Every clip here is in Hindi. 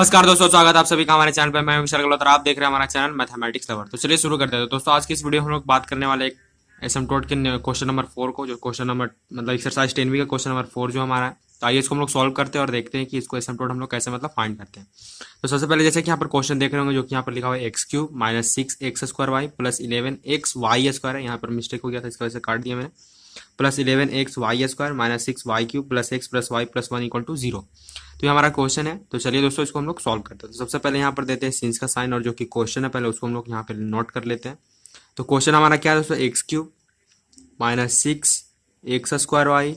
नमस्कार दोस्तों, स्वागत है आप सभी का हमारे चैनल पे। मैं हूं विशाल गहलोत और आप देख रहे हैं हमारा चैनल मैथमेटिक्स लवर। तो चलिए शुरू करते हैं। तो दोस्तों आज की इस वीडियो में हम लोग बात करने वाले एक एसिम्प्टोट के क्वेश्चन नंबर 4 को, जो क्वेश्चन नंबर मतलब एक्सरसाइज 10 का क्वेश्चन नंबर 4 जो हमारा है। तो आइए इसको हम लोग सॉल्व करते हैं और देखते हैं कि इसको एसिम्प्टोट हम लोग कैसे मतलब फाइंड करते हैं। तो सबसे पहले जैसे कि यहाँ पर क्वेश्चन देख रहे होंगे, जो कि यहाँ पर लिखा हुआ है x cube minus 6x² plus 11xy² है। यहाँ पर मिस्टेक हो गया था, इसकी वजह से काट दिया मैंने। Plus 11xy² minus 6y³ plus x plus y plus 1 equal to 0। तो ये हमारा क्वेश्चन है। तो चलिए दोस्तों इसको हम लोग सॉल्व करते हैं। तो सबसे पहले यहाँ पर देते हैं सिंस का साइन, और जो कि क्वेश्चन है पहले उसको हम लोग यहाँ पे नोट कर लेते हैं। तो क्वेश्चन हमारा क्या है दोस्तों, x cube minus 6x²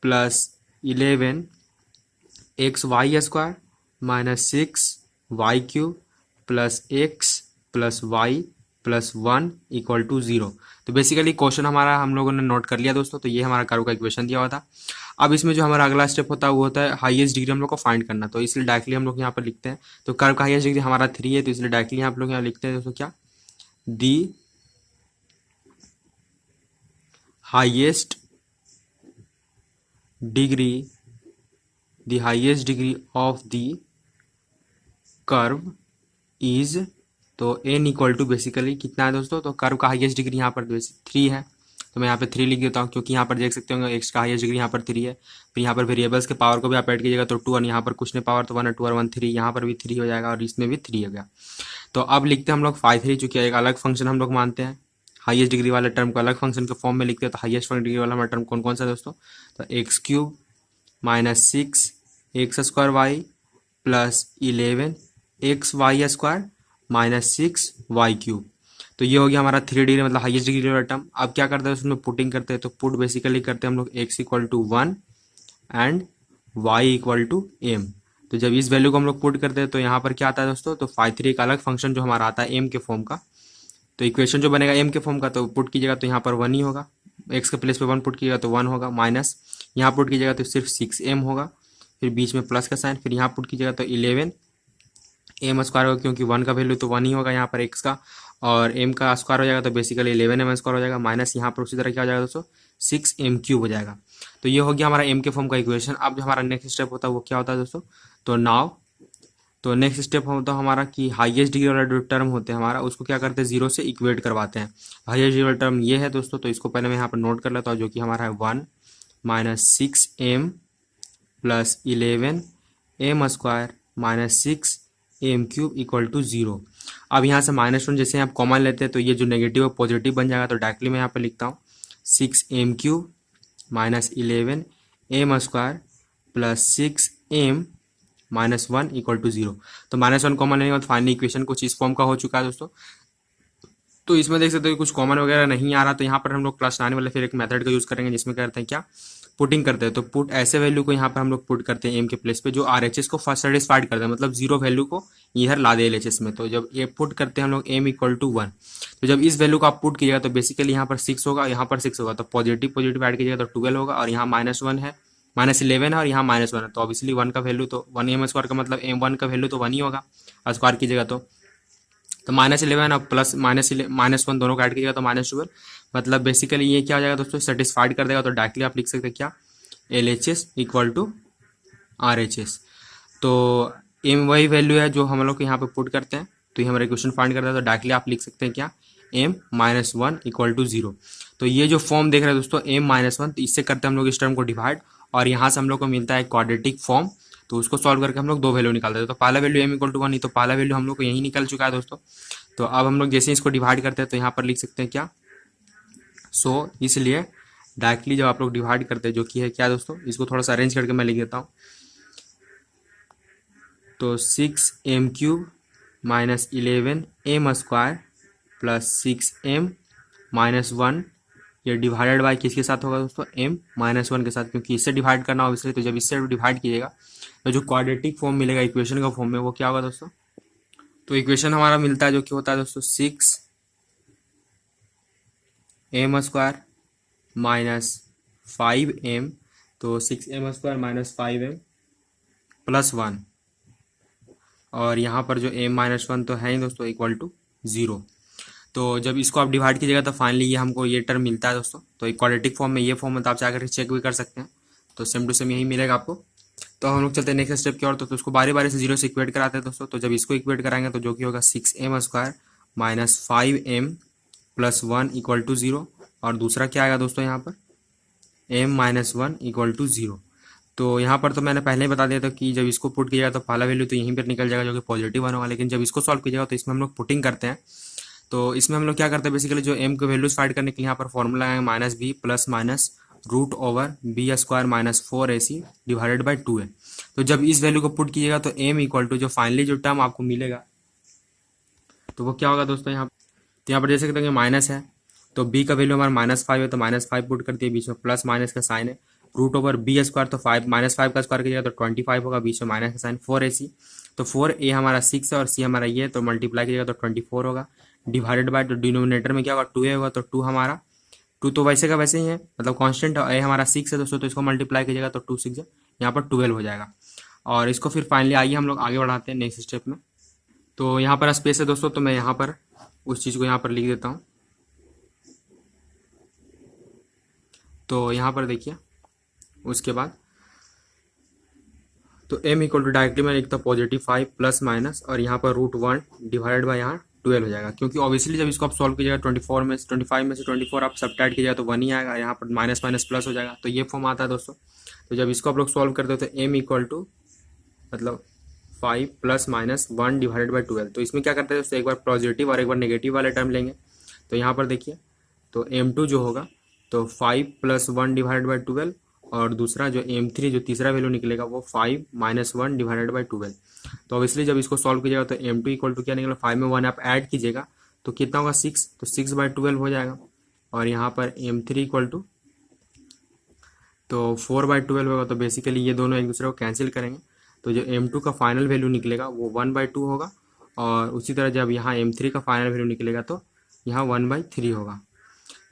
plus 11xy² minus 6y³ plus x plus y plus 1 equal to 0। तो बेसिकली क्वेश्चन हमारा हम लोगों ने नोट कर लिया दोस्तों। तो ये हमारा कर्व का इक्वेशन दिया हुआ था। अब इसमें जो हमारा अगला स्टेप होता है वो होता है हाईएस्ट डिग्री हम लोग को फाइंड करना। तो इसलिए डायरेक्टली हम लोग यहाँ पर लिखते हैं। तो कर्व का हाईएस्ट डिग्री हमारा 3 है, तो इसलिए डायरेक्टली आप लोग यहाँ लिखते हैं दोस्तों क्या, the highest degree of the curve is, तो n इक्वल टू बेसिकली कितना है दोस्तों, तो कर्व का हाईएस्ट डिग्री यहाँ पर 3 है। तो मैं यहाँ पे 3 लिख देता हूँ, क्योंकि यहाँ पर देख सकते होंगे x का हाईएस्ट डिग्री यहाँ पर 3 है। फिर यहाँ पर वेरिएबल्स के पावर को भी आप ऐड कीजिएगा, तो 2 और यहाँ पर कुछ नहीं पावर, तो 1 और 2 और 1 3, यहाँ पर भी 3 हो जाएगा और इसमें भी 3 हो गया। तो अब लिखते हैं हम लोग फाई 3, चूंकि एक अलग फंक्शन हम लोग मानते हैं। हाईएस्ट डिग्री वाले टर्म को अलग फंक्शन के फॉर्म में लिखते हैं। तो हाईएस्ट डिग्री वाला हमारा टर्म कौन कौन सा है दोस्तों, तो x cube minus 6x² plus 11xy² minus 6y³। तो ये हो गया हमारा 3 डिग्री मतलब हाईएस्ट डिग्री वाला टर्म। अब क्या करते हैं उसमें पुटिंग करते हैं। तो पुट बेसिकली करते हैं हम लोग x equal to 1 and y equal to m। तो जब इस वैल्यू को हम लोग पुट करते हैं तो यहाँ पर क्या आता है दोस्तों, तो फाई 3 एक अलग फंक्शन जो हमारा आता है m के फॉर्म का। तो इक्वेशन जो बनेगा m के फॉर्म का, तो पुट कीजिएगा तो यहाँ पर 1 ही होगा। x के प्लेस पे 1 पुट कीजिएगा तो 1 होगा, माइनस यहाँ पुट कीजिएगा तो सिर्फ 6m होगा, फिर बीच में प्लस का साइन, फिर यहाँ पुट कीजिएगा तो 11 m स्क्वायर होगा, क्योंकि 1 का वैल्यू तो 1 ही होगा यहाँ पर x का, और m का स्क्वायर हो जाएगा तो बेसिकली 11m स्क्वायर हो जाएगा, माइनस यहाँ पर उसी तरह क्या हो जाएगा दोस्तों 6m³ हो जाएगा। तो ये हो गया हमारा m के फॉर्म का इक्वेशन। अब जो हमारा नेक्स्ट स्टेप होता है वो क्या होता है दोस्तों, तो नेक्स्ट स्टेप होता है हमारा कि हाईएस्ट डिग्री वाला जो टर्म होते हैं हमारा, उसको क्या करते हैं 0 से इक्वेट करवाते हैं। हाईएस्ट डिग्री वाला टर्म ये है दोस्तों, तो इसको पहले मैं यहाँ पर नोट कर लेता हूँ, जो कि हमारा है 1 minus 6m plus 11m square minus 6m³ equal to 0। अब यहाँ से -1 जैसे आप कॉमन लेते हैं तो ये जो नेगेटिव है पॉजिटिव बन जाएगा। तो डायरेक्टली मैं यहाँ पर लिखता हूँ 6m³ minus 11m square plus 6m minus 1 equal to 0। तो -1 कॉमन लेने के बाद फाइनली इक्वेशन कुछ इस फॉर्म का हो चुका है दोस्तों। तो इसमें देख सकते हो कुछ कॉमन वगैरह नहीं आ रहा, तो यहाँ पर हम लोग प्लस आने वाले फिर एक मेथड का यूज करेंगे, जिसमें करते हैं क्या, पुटिंग करते हैं। तो पुट ऐसे वैल्यू को यहाँ पर हम लोग पुट करते हैं m के प्लेस पे, जो RHS को फर्स्ट सेटिस्फाइड करते हैं, मतलब 0 वैल्यू को इधर ला दे LHS में। तो जब ये पुट करते हैं हम लोग m इक्वल टू 1, तो जब इस वैल्यू को आप पुट कीजिएगा तो बेसिकली यहाँ पर 6 होगा, यहाँ पर 6 होगा, तो पॉजिटिव पॉजिटिव ऐड कीजिएगा तो 12 होगा, और यहाँ -1 है, -11 है, और यहाँ -1 है। तो ऑब्वियसली 1 का वैल्यू तो 1m स्क्वायर का मतलब m1 का वैल्यू तो 1 ही होगा, स्क्वायर कीजिएगा तो -11 और प्लस -1 दोनों को ऐड कीजिएगा तो -12, मतलब बेसिकली ये क्या हो जाएगा दोस्तों, सेटिस्फाइड कर देगा। तो डायरेक्टली आप लिख सकते हैं क्या, LHS इक्वल टू RHS। तो m वही वैल्यू है जो हम लोग यहाँ पे पुट करते हैं, तो ये हमारा इक्वेशन फाइंड करता है। तो डायरेक्टली आप लिख सकते हैं क्या, m-1 इक्वल टू 0। तो ये जो फॉर्म देख रहे हैं दोस्तों m-1, तो इससे करते हैं हम लोग इस टर्म को डिवाइड, और यहाँ से हम लोग को मिलता है क्वाड्रेटिक फॉर्म। तो उसको सॉल्व करके हम लोग 2 वैल्यू निकालते हैं। तो पहला वैल्यू m इक्वल टू 1, तो पहला वैल्यू हम लोग को यही निकल चुका है दोस्तों। तो अब हम लोग जैसे इसको डिवाइड करते हैं तो यहाँ पर लिख सकते हैं क्या, इसलिए डायरेक्टली जब आप लोग डिवाइड करते हैं, जो कि है क्या दोस्तों, इसको थोड़ा सा अरेंज करके मैं लिख देता हूँ। तो 6m³ minus 11m square plus 6m minus 1, ये डिवाइडेड बाय किसके साथ होगा दोस्तों, m-1 के साथ, क्योंकि इससे डिवाइड करना होगा इसलिए। तो जब इससे डिवाइड कीजिएगा तो जो क्वाड्रेटिक फॉर्म मिलेगा इक्वेशन का फॉर्म में, वो क्या होगा दोस्तों, तो इक्वेशन हमारा मिलता है जो कि होता है दोस्तों 6m स्क्वायर माइनस 5m, तो 6m square minus 5m plus 1, और यहाँ पर जो m-1 तो है ही दोस्तों इक्वल टू 0। तो जब इसको आप डिवाइड कीजिएगा तो फाइनली ये हमको ये टर्म मिलता है दोस्तों। तो क्वाड्रेटिक फॉर्म में ये फॉर्म में तो आप जाकर चेक भी कर सकते हैं, तो सेम टू सेम यही मिलेगा आपको। तो हम लोग चलते हैं नेक्स्ट स्टेप की ओर। तो उसको बारी बारी से जीरो से इक्वेट कराते हैं दोस्तों। तो जब इसको इक्वेट कराएंगे तो जो कि होगा 6m² minus 5m plus 1 equal to 0। और दूसरा क्या आएगा दोस्तों यहाँ पर m माइनस 1 इक्वल टू 0। तो यहाँ पर तो मैंने पहले ही बता दिया था कि जब इसको पुट कीजिएगा तो पहला वैल्यू तो यहीं पर निकल जाएगा जो कि पॉजिटिव 1 होगा। लेकिन जब इसको सॉल्व कीजिएगा तो इसमें हम लोग पुटिंग करते हैं। तो इसमें हम लोग क्या करते हैं बेसिकली जो m के वैल्यूज फाइंड करने के लिए यहाँ पर फॉर्मूला है minus b plus minus root over b square minus 4ac divided by 2a। तो जब इस वैल्यू को पुट कीजिएगा तो m इक्वल टू जो फाइनली जो टर्म आपको मिलेगा तो वो क्या होगा दोस्तों यहाँ। तो यहाँ पर देख सकते हैं माइनस है तो b का वैल्यू हमारा -5 है तो -5 पुट करती है, बीच में प्लस माइनस का साइन है। रूट ओवर बी स्क्वायर तो -5 का स्क्वायर कीजिएगा तो 25 होगा, बीच में माइनस का साइन 4ac। तो 4a हमारा 6 है और c हमारा ये है तो मल्टीप्लाई कीजिएगा तो 24 होगा डिवाइडेड बाय तो डिनोमिनेटर में क्या होगा 2a होगा। तो 2 हमारा 2 तो वैसे का वैसे ही है मतलब कांस्टेंट है। a हमारा 6 है दोस्तों तो इसको मल्टीप्लाई कीजिएगा तो 2 6 यहाँ पर 12 हो जाएगा। और इसको फिर फाइनली आइए हम लोग आगे बढ़ाते हैं नेक्स्ट स्टेप में। तो यहाँ पर स्पेस है दोस्तों तो मैं यहाँ पर उस चीज़ को यहाँ पर लिख देता हूँ। तो यहाँ पर देखिए उसके बाद तो m इक्वल टू डायरेक्टली मैं लिखता हूँ +5 प्लस माइनस और यहाँ पर √1 डिवाइडेड बाय यहाँ 12 हो जाएगा। क्योंकि ऑब्वियसली जब इसको आप सॉल्व कीजिएगा 25 में से 24 आप सब्ट्रैक्ट कीजिएगा तो 1 ही आएगा, यहाँ पर माइनस माइनस प्लस हो जाएगा। तो ये फॉर्म आता है दोस्तों। तो जब इसको आप लोग सॉल्व करते हो तो m इक्वल टू मतलब 5 प्लस माइनस 1 डिवाइडेड बाई 12। तो इसमें क्या करते हैं दोस्तों एक बार पॉजिटिव और एक बार नेगेटिव वाले टर्म लेंगे। तो यहाँ पर देखिए तो m2 जो होगा तो 5 प्लस 1 डिवाइडेड बाई 12 और दूसरा जो m3 जो तीसरा वैल्यू निकलेगा वो 5 माइनस 1 डिवाइडेड बाई 12। तो ऑब्वियसली जब इसको सॉल्व कीजिएगा तो m2 इक्वल टू क्या निकलेगा 5 में 1 आप ऐड कीजिएगा तो कितना होगा 6 तो 6 बाई 12 हो जाएगा। और यहाँ पर m3 इक्वल टू तो 4 बाई 12 होगा। तो बेसिकली ये दोनों एक दूसरे को कैंसिल करेंगे तो जो m2 का फाइनल वैल्यू निकलेगा वो 1/2 होगा। और उसी तरह जब यहाँ m3 का फाइनल वैल्यू निकलेगा तो यहाँ 1/3 होगा।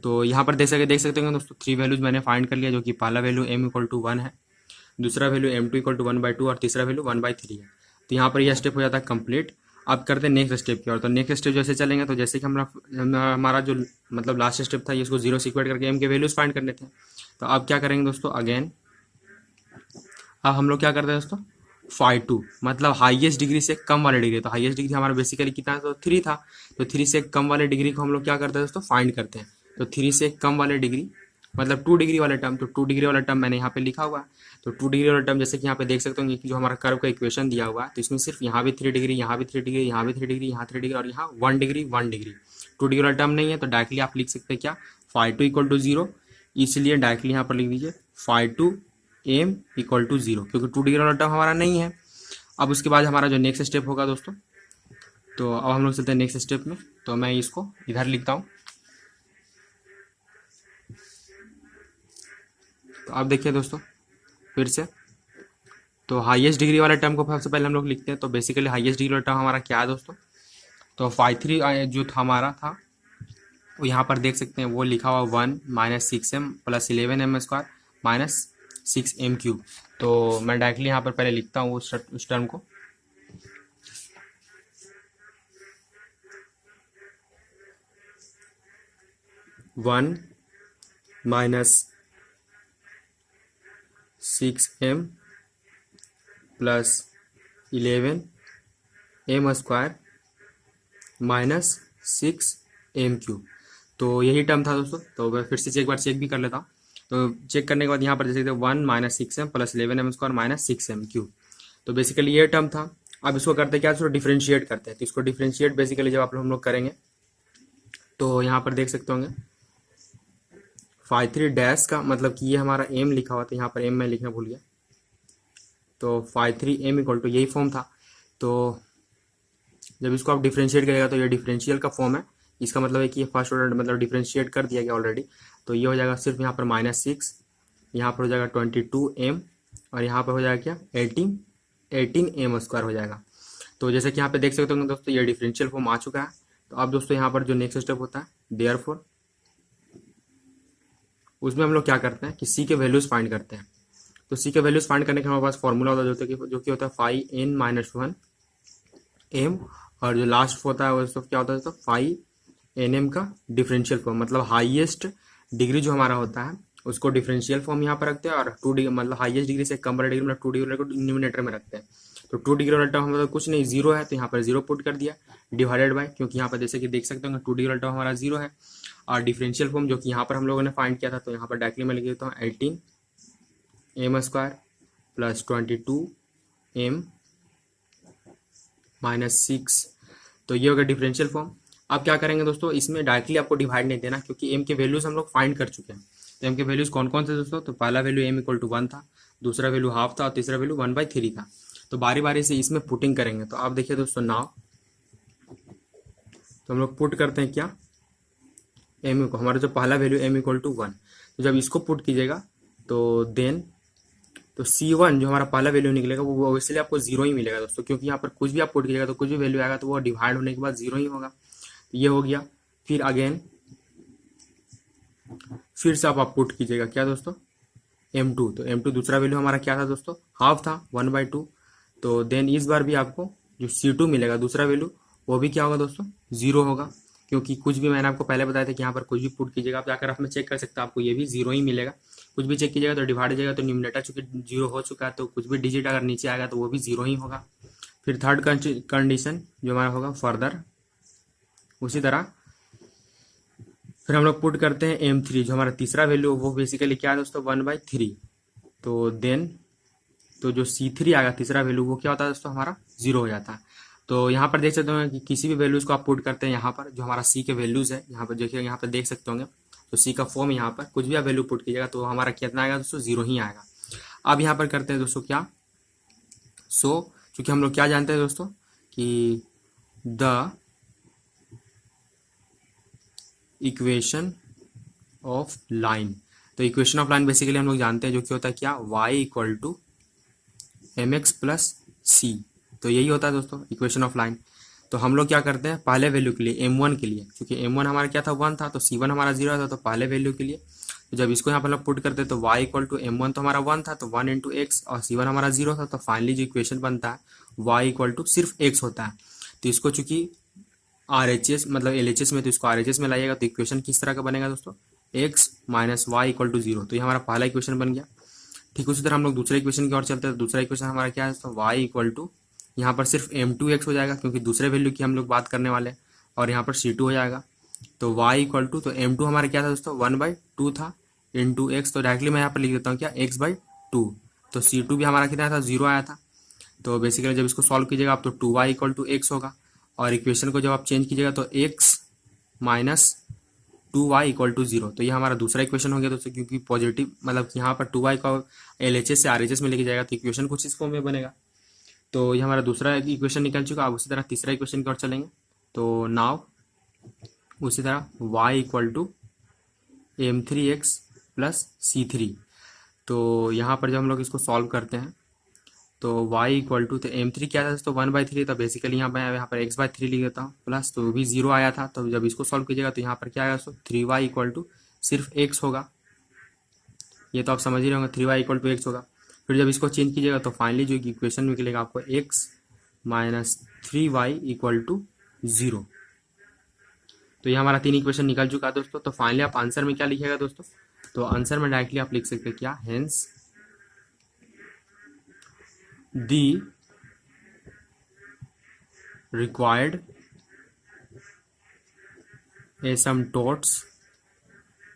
तो यहाँ पर देख सकते हैं दोस्तों 3 वैल्यूज मैंने फाइंड कर लिया जो कि पहला वैल्यू m इक्वल टू 1 है, दूसरा वैल्यू m2 इक्वल टू 1/2 और तीसरा वैल्यू 1/3 है। तो यहाँ पर यह स्टेप हो जाता है कंप्लीट। अब करते हैं नेक्स्ट स्टेप की ओर। तो नेक्स्ट स्टेप जैसे चलेंगे तो जैसे कि हमारा जो मतलब लास्ट स्टेप था इसको जीरो से इक्वेट करके m के वैल्यूज फाइंड करने थे। तो अब क्या करेंगे दोस्तों अगेन अब हम लोग क्या करते हैं दोस्तों phi2 मतलब हाईएस्ट डिग्री से कम वाले डिग्री। तो हाईएस्ट डिग्री हमारा बेसिकली कितना है तो 3 था। तो 3 से कम वाले डिग्री को हम लोग क्या करते हैं दोस्तों फाइंड करते हैं। तो 3 से कम वाले डिग्री मतलब 2 डिग्री वाले टर्म। तो 2 डिग्री वाला टर्म मैंने यहाँ पे लिखा हुआ है। तो 2 डिग्री वाला टर्म जैसे कि यहाँ पे देख सकते होंगे कि जो हमारा कर्व का इक्वेशन दिया हुआ है तो इसमें सिर्फ यहाँ भी 3 डिग्री, यहाँ भी 3 डिग्री, यहाँ भी 3 डिग्री, यहाँ 3 डिग्री और यहाँ 1 डिग्री 1 डिग्री। 2 डिग्री वाला टर्म नहीं है तो डायरेक्टली आप लिख सकते हैं क्या phi2 इक्वल टू 0। इसलिए डायरेक्टली यहाँ पर लिख दीजिए phi2 m इक्वल टू 0 क्योंकि 2 डिग्री वाला टर्म हमारा नहीं है। अब उसके बाद हमारा जो नेक्स्ट स्टेप होगा दोस्तों तो अब हम लोग चलते हैं नेक्स्ट स्टेप में। तो मैं इसको इधर लिखता हूँ। तो अब देखिए दोस्तों फिर से तो हाईएस्ट डिग्री वाले टर्म को सबसे पहले हम लोग लिखते हैं। तो बेसिकली हाईएस्ट डिग्री वाला टर्म हमारा क्या है दोस्तों तो phi3 जो हमारा था वो यहाँ पर देख सकते हैं वो लिखा हुआ 1 minus 6m plus 11m² minus 6m³। तो मैं डायरेक्टली यहाँ पर पहले लिखता हूँ उस टर्म को। One minus 6m plus 11m² minus 6m³। तो यही टर्म था दोस्तों। तो मैं फिर से एक बार चेक भी कर लेता हूँ। तो चेक करने के बाद यहाँ पर जैसे 1 minus 6m plus 11m² minus 6m³। तो बेसिकली ये टर्म था। अब इसको करते क्या इसको डिफ्रेंशिएट करते हैं। तो इसको डिफ्रेंशिएट बेसिकली जब हम लोग करेंगे तो यहाँ पर देख सकते होंगे phi3 डैश का मतलब कि ये हमारा m लिखा हुआ था, यहाँ पर m मैं लिखना भूल गया। तो phi3 m इक्वल टू यही फॉर्म था। तो जब इसको आप डिफ्रेंशिएट करेगा तो ये डिफरेंशियल का फॉर्म है। इसका मतलब है कि ये फर्स्ट ऑर्डर मतलब डिफरेंशिएट कर दिया गया ऑलरेडी। तो ये हो जाएगा सिर्फ यहाँ पर -6, यहाँ पर हो जाएगा 22m और यहाँ पर हो जाएगा क्या 18m² हो जाएगा। तो जैसे कि यहाँ पे देख सकते हो दोस्तों ये डिफरेंशियल फॉर्म आ चुका है। तो अब दोस्तों यहाँ पर जो नेक्स्ट स्टेप होता है देयरफॉर उसमें हम लोग क्या करते हैं कि सी के वैल्यूज फाइंड करते हैं। तो सी के वैल्यूज फाइंड करने के हमारे पास फॉर्मूला होता है जो कि होता है phi n माइनस 1 m और जो लास्ट होता है वो क्या होता है तो phi nm का डिफरेंशियल फॉर्म मतलब हाईएस्ट डिग्री जो हमारा होता है उसको डिफरेंशियल फॉर्म यहाँ पर रखते हैं और 2 डिग्री मतलब हाईएस्ट डिग्री से कम वाला डिग्री मतलब 2 डिग्री को न्यूमिनेटर में रखते हैं। तो 2 डिग्री वाला टर्म हमारा कुछ नहीं 0 है, तो यहाँ पर 0 पुट कर दिया डिवाइडेड बाय, क्योंकि यहाँ पर जैसे कि देख सकते होंगे 2 डिग्री वाला टर्म हमारा 0 है। और डिफरेंशियल फॉर्म जो कि यहाँ पर हम लोगों ने फाइंड किया था, तो यहाँ पर डायरेक्टली मैं लिख देता हूँ 18m² प्लस 22m माइनस 6। तो ये होगा डिफरेंशियल फॉर्म। अब क्या करेंगे दोस्तों, इसमें डायरेक्टली आपको डिवाइड नहीं देना, क्योंकि m के वैल्यूज हम लोग फाइंड कर चुके हैं। तो m के वैल्यूज कौन कौन से दोस्तों, तो पहला वैल्यू m इक्वल टू 1 था, दूसरा वैल्यू हाफ था और तीसरा वैल्यू 1/3 था। तो बारी बारी से इसमें पुटिंग करेंगे। तो आप देखिए दोस्तों नाउ, तो हम लोग पुट करते हैं क्या, m को हमारा जो पहला वैल्यू m इक्वल टू 1, तो जब इसको पुट कीजिएगा तो देन तो C1 जो हमारा पहला वैल्यू निकलेगा वो ऑब्वियसली आपको 0 ही मिलेगा दोस्तों, क्योंकि यहाँ पर कुछ भी आप पुट कीजिएगा तो कुछ भी वैल्यू आएगा तो वो डिवाइड होने के बाद 0 ही होगा। तो ये हो गया। फिर अगेन फिर से आप पुट कीजिएगा क्या दोस्तों, m2। तो m2 दूसरा वैल्यू हमारा क्या था दोस्तों, हाफ था 1/2। तो देन इस बार भी आपको जो C2 मिलेगा दूसरा वैल्यू, वो भी क्या होगा दोस्तों, 0 होगा, क्योंकि कुछ भी मैंने आपको पहले बताया था कि यहाँ पर कुछ भी पुट कीजिएगा आप जाकर आपने चेक कर सकते हैं, आपको ये भी 0 ही मिलेगा। कुछ भी चेक कीजिएगा तो डिवाइड हो जाएगा, तो न्यूमिनेटर चूंकि 0 हो चुका है तो कुछ भी डिजिट अगर नीचे आएगा तो वो भी 0 ही होगा। फिर थर्ड कंडीशन जो हमारा होगा फर्दर उसी तरह फिर हम लोग पुट करते हैं m3 जो हमारा तीसरा वैल्यू, वो बेसिकली क्या है दोस्तों 1/3। तो देन तो जो C3 आएगा तीसरा वैल्यू वो क्या होता है दोस्तों, हमारा 0 हो जाता है। तो यहाँ पर देख सकते होंगे कि किसी भी वैल्यूज को आप पुट करते हैं यहाँ पर, जो हमारा C के वैल्यूज है यहाँ पर देखिए, यहाँ पर देख सकते होंगे तो C का फॉर्म यहाँ पर कुछ भी आप वैल्यू पुट कीजिएगा तो हमारा कितना आएगा दोस्तों, 0 ही आएगा। अब यहाँ पर करते हैं दोस्तों क्या, क्योंकि हम लोग क्या जानते हैं दोस्तों कि द इक्वेशन ऑफ लाइन, तो इक्वेशन ऑफ लाइन बेसिकली हम लोग जानते हैं जो कि होता है क्या, y equal to mx plus c। तो यही होता है दोस्तों इक्वेशन ऑफ लाइन। तो हम लोग क्या करते हैं, पहले वैल्यू के लिए m1 के लिए, क्योंकि m1 हमारा क्या था 1 था, तो c1 हमारा 0 था, तो पहले वैल्यू के लिए तो जब इसको यहाँ पर हम पुट करते हैं तो y इक्वल टू m1 तो हमारा 1 था, तो 1 इंटू एक्स, और c1 हमारा 0 था, तो फाइनली जो इक्वेशन बनता है y इक्वल टू सिर्फ x होता है। तो इसको चूंकि RHS मतलब LHS में, तो इसको RHS में लाइएगा तो इक्वेशन किस तरह का बनेगा दोस्तों, x minus y equal to 0। तो ये हमारा पहला इक्वेशन बन गया। ठीक उसी तरह हम लोग दूसरे इक्वेशन की ओर चलते हैं। तो दूसरा इक्वेशन हमारा क्या है दोस्तों, y इक्वल टू यहाँ पर सिर्फ m2x हो जाएगा, क्योंकि दूसरे वैल्यू की हम लोग बात करने वाले हैं, और यहाँ पर C2 हो जाएगा। तो y इक्वल टू, तो m2 हमारा क्या था दोस्तों 1/2 था इंटू एक्स, तो डायरेक्टली मैं यहाँ पर लिख देता हूँ क्या, x/2। तो C2 भी हमारा कितना था, 0 आया था। तो बेसिकली जब इसको सॉल्व कीजिएगा आप तो 2y इक्वल टू एक्स होगा, और इक्वेशन को जब आप चेंज कीजिएगा तो x minus 2y equal to 0। तो ये हमारा दूसरा इक्वेशन हो गया दोस्तों, क्योंकि पॉजिटिव मतलब यहाँ पर 2y को LHS से RHS में लेके जाएगा तो इक्वेशन कुछ इस फॉर्म में बनेगा। तो ये हमारा दूसरा इक्वेशन निकल चुका। अब उसी तरह तीसरा इक्वेशन की ओर चलेंगे। तो नाउ उसी तरह y equal to m3x plus C3। तो यहाँ पर जब हम लोग इसको सॉल्व करते हैं तो y इक्वल टू, तो m3 क्या था दोस्तों 1/3, तो बेसिकली यहाँ पर x/3 लिख देता हूँ प्लस, तो भी 0 आया था। तो जब इसको सॉल्व कीजिएगा तो यहाँ पर क्या आएगा दोस्तों, 3y इक्वल टू सिर्फ x होगा। ये तो आप समझ ही रहे होंगे, 3y इक्वल टू x होगा। फिर जब इसको चेंज कीजिएगा तो फाइनली जो इक्वेशन निकलेगा आपको x minus 3y equal to 0। तो ये हमारा 3 इक्वेशन निकल चुका है दोस्तों। तो फाइनली आप आंसर में क्या लिखिएगा दोस्तों, तो आंसर में डायरेक्टली आप लिख सकते हैं क्या, hence the required asymptotes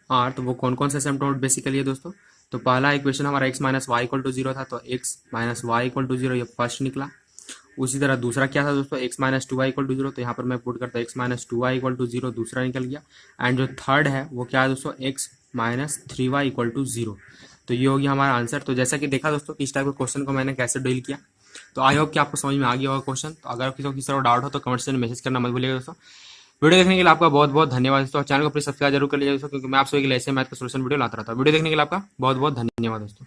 are, तो वो कौन कौन से एसिम्पटोट बेसिकली है दोस्तों। तो पहला इक्वेशन हमारा x minus y equal to 0 था, तो x minus y equal to 0 ये फर्स्ट निकला। उसी तरह दूसरा क्या था दोस्तों, x minus 2y equal to 0, तो यहाँ पर मैं पुट करता हूँ x minus 2y equal to 0, दूसरा निकल गया। एंड जो थर्ड है वो क्या है दोस्तों, x minus 3y equal to 0। तो ये हो गया हमारा आंसर। तो जैसा कि देखा दोस्तों कि इस टाइप के क्वेश्चन को मैंने कैसे डील किया, तो आई होप कि आपको समझ में आ गया होगा क्वेश्चन। तो अगर किसी को किसी तरह डाउट हो तो कमेंट सेक्शन में मैसेज करना मत भूलिएगा दोस्तों। वीडियो देखने के लिए आपका बहुत बहुत धन्यवाद दोस्तों। चैनल को प्लीज सब्सक्राइब जरूर कर लीजिए दोस्तों, क्योंकि मैं आप सभी के लिए ऐसे मैथ का सोल्यूशन वीडियो लाता रहता हूँ। वीडियो देखने के लिए आपका बहुत बहुत धन्यवाद दोस्तों।